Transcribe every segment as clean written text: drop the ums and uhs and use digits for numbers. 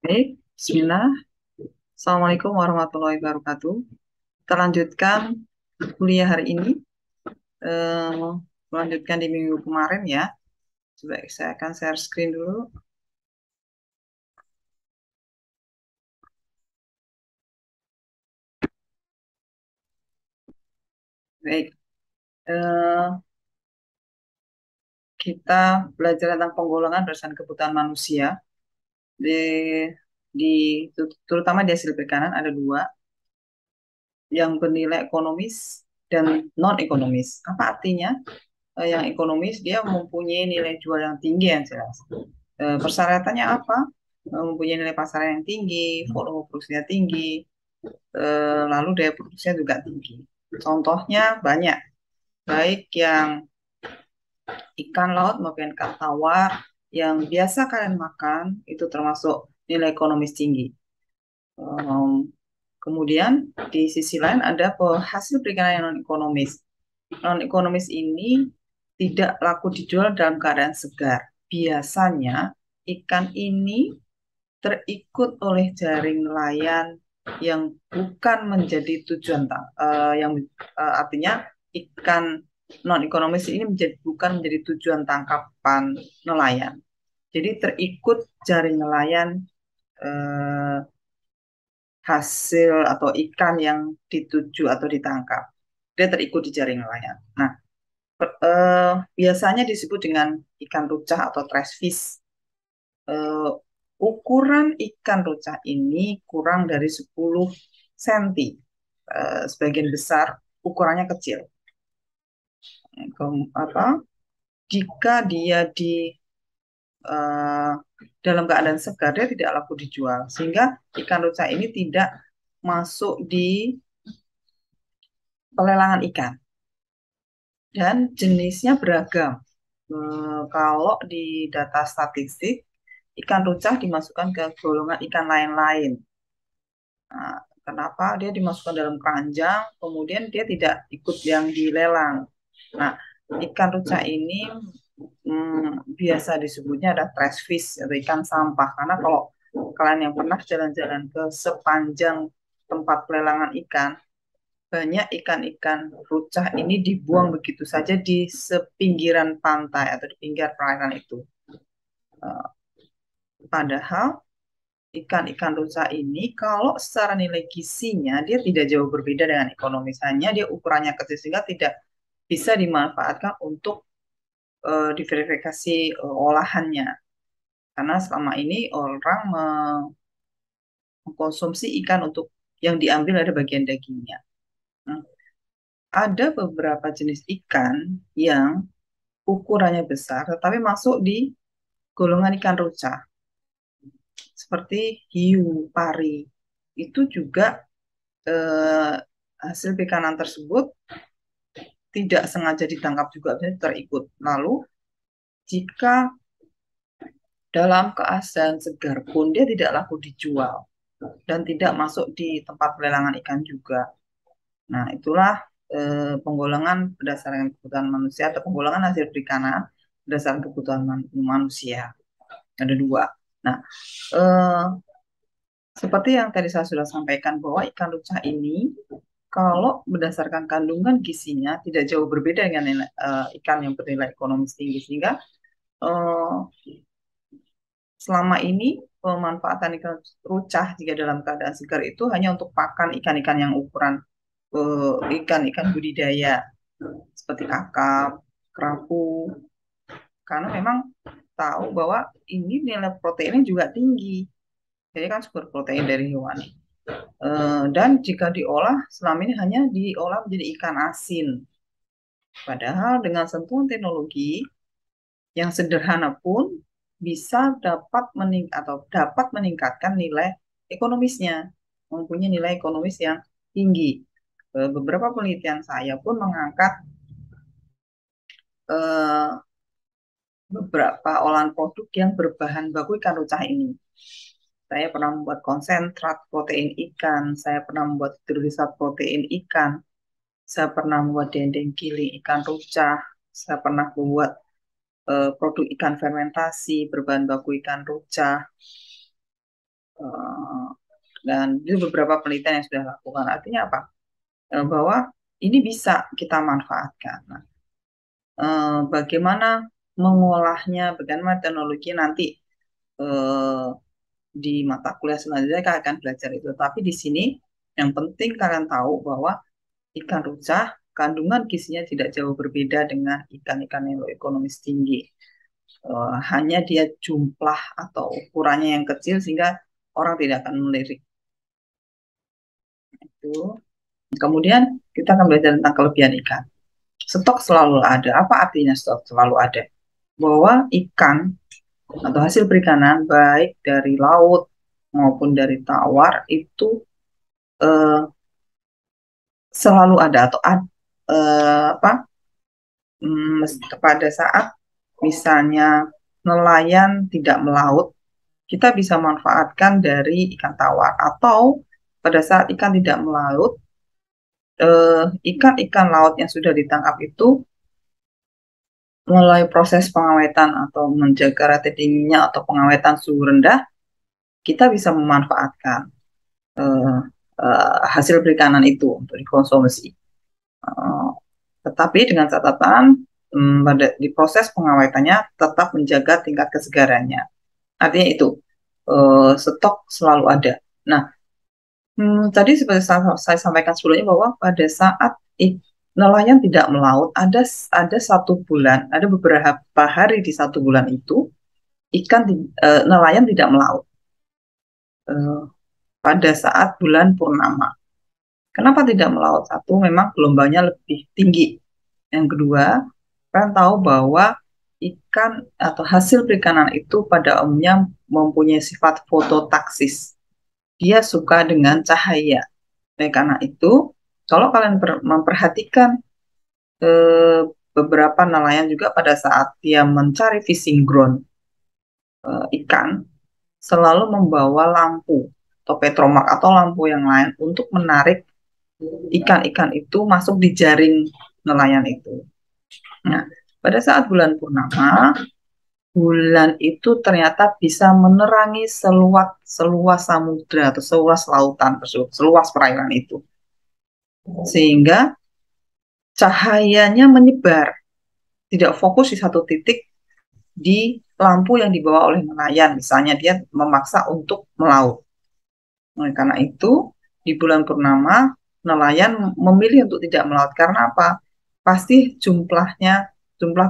Baik, Bismillah. Assalamualaikum warahmatullahi wabarakatuh. Kita lanjutkan kuliah hari ini. Eh, Melanjutkan di minggu kemarin ya. Coba saya akan share screen dulu. Baik, eh, kita belajar tentang penggolongan berdasarkan kebutuhan manusia. Di, terutama di hasil perikanan ada dua, yang bernilai ekonomis dan non ekonomis. Apa artinya? Yang ekonomis dia mempunyai nilai jual yang tinggi yang jelas. Persyaratannya apa? Mempunyai nilai pasar yang tinggi, volume produksinya tinggi, lalu daya produksinya juga tinggi. Contohnya banyak, baik yang ikan laut maupun ikan tawar yang biasa kalian makan itu termasuk nilai ekonomis tinggi. Um, Kemudian di sisi lain ada hasil perikanan yang non ekonomis. Non ekonomis ini tidak laku dijual dalam keadaan segar. Biasanya ikan ini terikut oleh jaring nelayan yang bukan menjadi tujuan yang artinya ikan non ekonomis ini bukan menjadi tujuan tangkapan nelayan. Jadi terikut jaring nelayan eh, hasil atau ikan yang dituju atau ditangkap. Dia terikut di jaring nelayan. Nah, biasanya disebut dengan ikan rucah atau trash fish. eh, Ukuran ikan rucah ini kurang dari 10 cm. Sebagian besar ukurannya kecil. Apa? Jika dia di eh, dalam keadaan segar, dia tidak laku dijual. Sehingga ikan rucah ini tidak masuk di pelelangan ikan. Dan jenisnya beragam. Kalau di data statistik, ikan rucah dimasukkan ke golongan ikan lain-lain. Nah, kenapa dia dimasukkan dalam keranjang, kemudian dia tidak ikut yang dilelang. Nah, ikan ruca ini biasa disebutnya ada trash fish atau ikan sampah. Karena kalau kalian yang pernah jalan-jalan ke sepanjang tempat pelelangan ikan, banyak ikan-ikan rucah ini dibuang begitu saja di sepinggiran pantai atau di pinggir perairan itu. Eh, Padahal ikan-ikan rusa ini kalau secara nilai gizinya dia tidak jauh berbeda dengan ekonomis, hanya dia ukurannya kecil sehingga tidak bisa dimanfaatkan untuk diverifikasi olahannya, karena selama ini orang mengkonsumsi ikan untuk yang diambil ada bagian dagingnya. Nah, ada beberapa jenis ikan yang ukurannya besar tetapi masuk di golongan ikan ruca seperti hiu, pari. Itu juga eh, hasil perikanan tersebut tidak sengaja ditangkap juga bisa terikut. Lalu jika dalam keadaan segar pun dia tidak laku dijual dan tidak masuk di tempat pelelangan ikan juga. Nah, itulah penggolongan berdasarkan kebutuhan manusia atau penggolongan hasil perikanan berdasarkan kebutuhan manusia. Ada dua. Nah, eh, seperti yang tadi saya sudah sampaikan bahwa ikan rucah ini kalau berdasarkan kandungan gizinya tidak jauh berbeda dengan ikan yang bernilai ekonomis tinggi, sehingga eh, selama ini pemanfaatan ikan rucah jika dalam keadaan segar itu hanya untuk pakan ikan-ikan yang ukuran ikan-ikan budidaya seperti kakap, kerapu, karena memang tahu bahwa ini nilai proteinnya juga tinggi. Jadi kan sumber protein dari hewan. Dan jika diolah selama ini hanya diolah menjadi ikan asin. Padahal dengan sentuhan teknologi yang sederhana pun bisa dapat meningkatkan nilai ekonomisnya, mempunyai nilai ekonomis yang tinggi. Beberapa penelitian saya pun mengangkat eh, beberapa olahan produk yang berbahan baku ikan rucah ini. Saya pernah membuat konsentrat protein ikan, saya pernah membuat hidrolisat protein ikan, saya pernah membuat dendeng giling ikan rucah, saya pernah membuat produk ikan fermentasi berbahan baku ikan rucah. Eh, dan itu beberapa penelitian yang sudah dilakukan. Artinya apa? Bahwa ini bisa kita manfaatkan. Nah, bagaimana mengolahnya, bagaimana teknologi nanti eh, di mata kuliah selanjutnya kita akan belajar itu. Tapi di sini yang penting kalian tahu bahwa ikan rucah kandungan gizinya tidak jauh berbeda dengan ikan-ikan yang ekonomis tinggi. Hanya dia jumlah atau ukurannya yang kecil sehingga orang tidak akan melirik itu. Kemudian kita akan belajar tentang kelebihan ikan. Stok selalu ada. Apa artinya stok selalu ada? Bahwa ikan atau hasil perikanan baik dari laut maupun dari tawar itu eh, selalu ada atau apa pada saat misalnya nelayan tidak melaut, kita bisa manfaatkan dari ikan tawar atau pada saat ikan tidak melaut, ikan-ikan laut yang sudah ditangkap itu mulai proses pengawetan atau menjaga rate dinginnya atau pengawetan suhu rendah, kita bisa memanfaatkan eh, hasil perikanan itu untuk dikonsumsi. Eh, tetapi dengan catatan pada di proses pengawetannya tetap menjaga tingkat kesegarannya. Artinya itu stok selalu ada. Nah, tadi seperti saya sampaikan sebelumnya bahwa pada saat nelayan tidak melaut, ada 1 bulan, ada beberapa hari di 1 bulan itu nelayan tidak melaut eh, pada saat bulan purnama. Kenapa tidak melaut? Satu, memang gelombangnya lebih tinggi. Yang kedua, kan tahu bahwa ikan atau hasil perikanan itu pada umumnya mempunyai sifat fototaksis. Dia suka dengan cahaya. Oleh karena itu, kalau kalian memperhatikan eh, beberapa nelayan juga pada saat dia mencari fishing ground ikan, selalu membawa lampu atau petromak atau lampu yang lain untuk menarik ikan-ikan itu masuk di jaring nelayan itu. Nah, pada saat bulan purnama, bulan itu ternyata bisa menerangi seluas samudra atau seluas lautan tersebut, seluas perairan itu. Sehingga cahayanya menyebar, tidak fokus di satu titik di lampu yang dibawa oleh nelayan. Misalnya dia memaksa untuk melaut. Nah, karena itu di bulan purnama nelayan memilih untuk tidak melaut karena apa? Pasti jumlah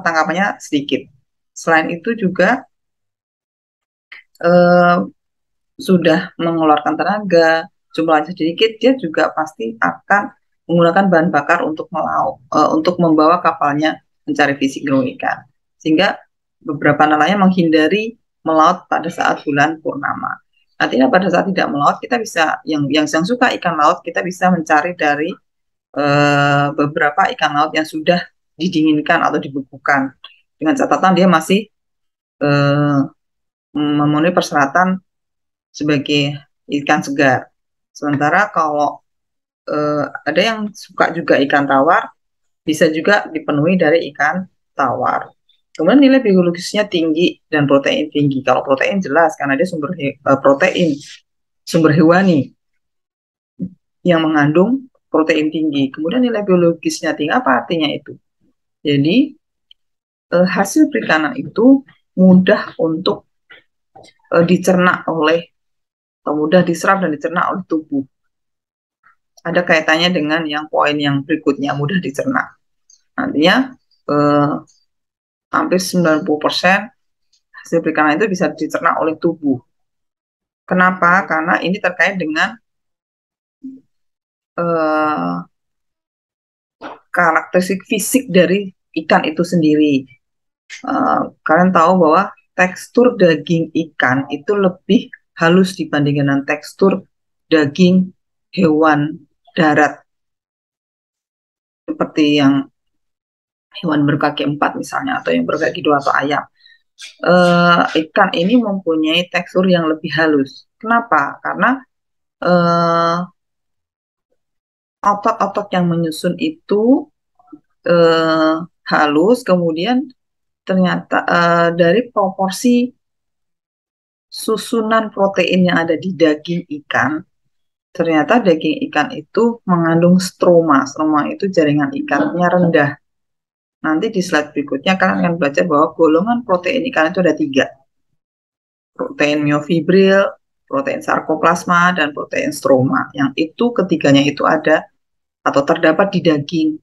tangkapannya sedikit. Selain itu juga eh, sudah mengeluarkan tenaga, jumlahnya sedikit, dia juga pasti akan menggunakan bahan bakar untuk melaut, untuk membawa kapalnya mencari fisik ikan. Sehingga beberapa nelayan menghindari melaut pada saat bulan purnama. Artinya pada saat tidak melaut kita bisa yang suka ikan laut kita bisa mencari dari beberapa ikan laut yang sudah didinginkan atau dibekukan dengan catatan dia masih eh, memenuhi persyaratan sebagai ikan segar. Sementara kalau ada yang suka juga ikan tawar, bisa juga dipenuhi dari ikan tawar. Kemudian nilai biologisnya tinggi dan protein tinggi. Kalau protein jelas karena dia protein sumber hewani yang mengandung protein tinggi. Kemudian nilai biologisnya tinggi. Apa artinya itu? Jadi hasil perikanan itu mudah untuk dicerna oleh mudah diserap dan dicerna oleh tubuh. Ada kaitannya dengan yang poin yang berikutnya mudah dicerna. Nantinya eh, hampir 90% hasil perikanan itu bisa dicerna oleh tubuh. Kenapa? Karena ini terkait dengan eh, karakteristik fisik dari ikan itu sendiri. Kalian tahu bahwa tekstur daging ikan itu lebih halus dibandingkan dengan tekstur daging hewan darat seperti yang hewan berkaki 4 misalnya atau yang berkaki 2 atau ayam. Ikan ini mempunyai tekstur yang lebih halus. Kenapa? Karena eh, otot-otot yang menyusun itu halus, kemudian ternyata dari proporsi susunan protein yang ada di daging ikan, ternyata daging ikan itu mengandung stroma. Stroma itu jaringan ikatnya rendah. Nanti di slide berikutnya kalian akan belajar bahwa golongan protein ikan itu ada 3. Protein myofibril, protein sarkoplasma, dan protein stroma. Yang itu ketiganya itu ada atau terdapat di daging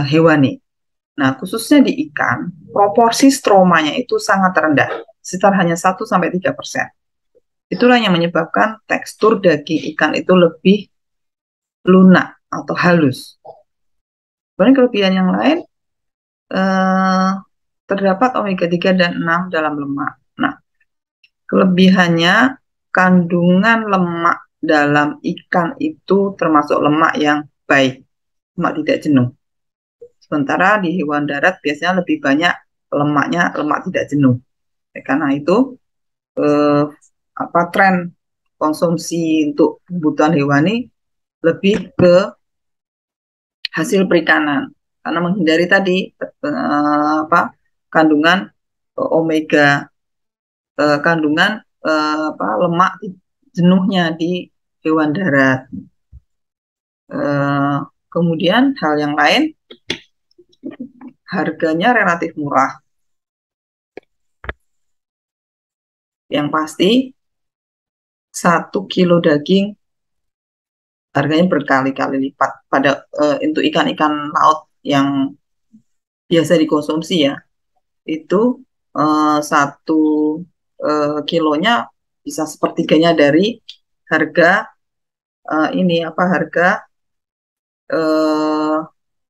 hewani. Nah, khususnya di ikan, proporsi stromanya itu sangat rendah, sekitar hanya 1-3%. Itulah yang menyebabkan tekstur daging ikan itu lebih lunak atau halus. Kemudian kelebihan yang lain, terdapat omega 3 dan 6 dalam lemak. Nah, kelebihannya kandungan lemak dalam ikan itu termasuk lemak yang baik, lemak tidak jenuh. Sementara di hewan darat biasanya lebih banyak lemaknya lemak tidak jenuh. Karena itu tren konsumsi untuk kebutuhan hewani lebih ke hasil perikanan karena menghindari tadi kandungan omega, kandungan lemak jenuhnya di hewan darat. Kemudian hal yang lain, harganya relatif murah. Yang pasti 1 kilo daging harganya berkali-kali lipat pada untuk ikan-ikan laut yang biasa dikonsumsi ya. Itu 1 kilonya bisa sepertiganya dari harga harga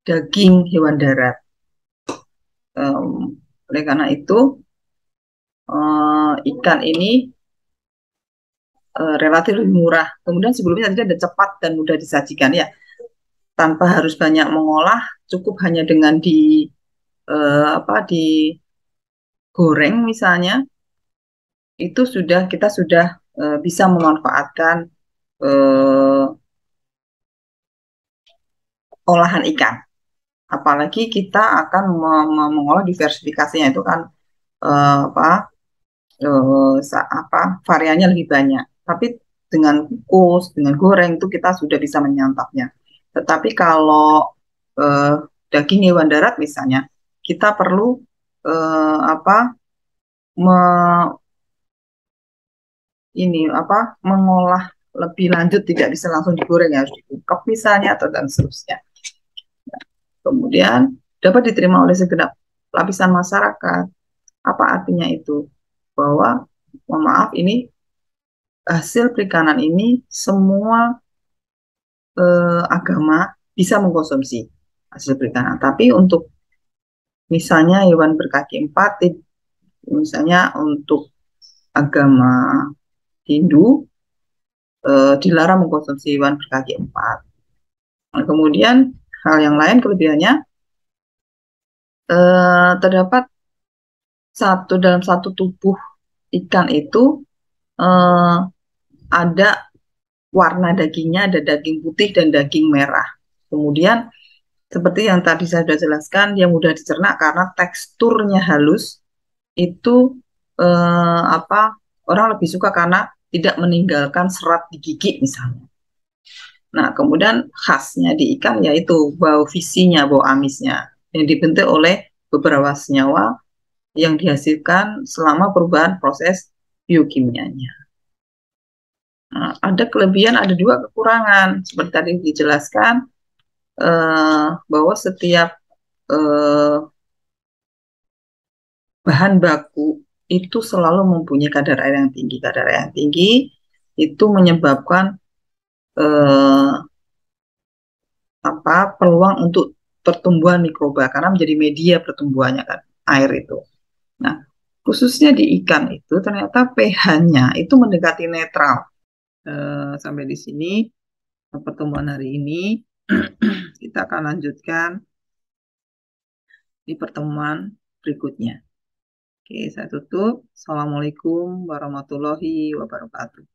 daging hewan darat. Oleh karena itu ikan ini relatif lebih murah. Kemudian sebelumnya tadi ada cepat dan mudah disajikan ya, tanpa harus banyak mengolah, cukup hanya dengan digoreng misalnya, itu kita sudah bisa memanfaatkan olahan ikan. Apalagi kita akan mengolah diversifikasinya itu kan variannya lebih banyak. Tapi dengan kukus, dengan goreng itu kita sudah bisa menyantapnya. Tetapi kalau daging hewan darat misalnya, kita perlu mengolah lebih lanjut, tidak bisa langsung digoreng, harus dikukep misalnya atau dan seterusnya. Kemudian dapat diterima oleh segenap lapisan masyarakat. Apa artinya itu? Bahwa, mohon maaf, ini hasil perikanan ini semua agama bisa mengkonsumsi hasil perikanan. Tapi untuk misalnya hewan berkaki 4, misalnya untuk agama Hindu dilarang mengkonsumsi hewan berkaki 4. Nah, kemudian hal yang lain kelebihannya, terdapat dalam satu tubuh ikan itu ada warna dagingnya, ada daging putih dan daging merah. Kemudian seperti yang tadi saya sudah jelaskan, yang mudah dicerna karena teksturnya halus, itu orang lebih suka karena tidak meninggalkan serat di gigi misalnya. Nah, kemudian khasnya di ikan yaitu bau visinya, bau amisnya, yang dibentuk oleh beberapa senyawa yang dihasilkan selama perubahan proses biokimianya. Nah, ada kelebihan, ada juga kekurangan. Seperti tadi dijelaskan bahwa setiap bahan baku itu selalu mempunyai kadar air yang tinggi. Kadar air yang tinggi itu menyebabkan peluang untuk pertumbuhan mikroba karena menjadi media pertumbuhannya kan air itu. Nah, khususnya di ikan itu ternyata pH-nya itu mendekati netral. Sampai di sini pertemuan hari ini. Kita akan lanjutkan di pertemuan berikutnya. Oke, saya tutup. Assalamualaikum warahmatullahi wabarakatuh.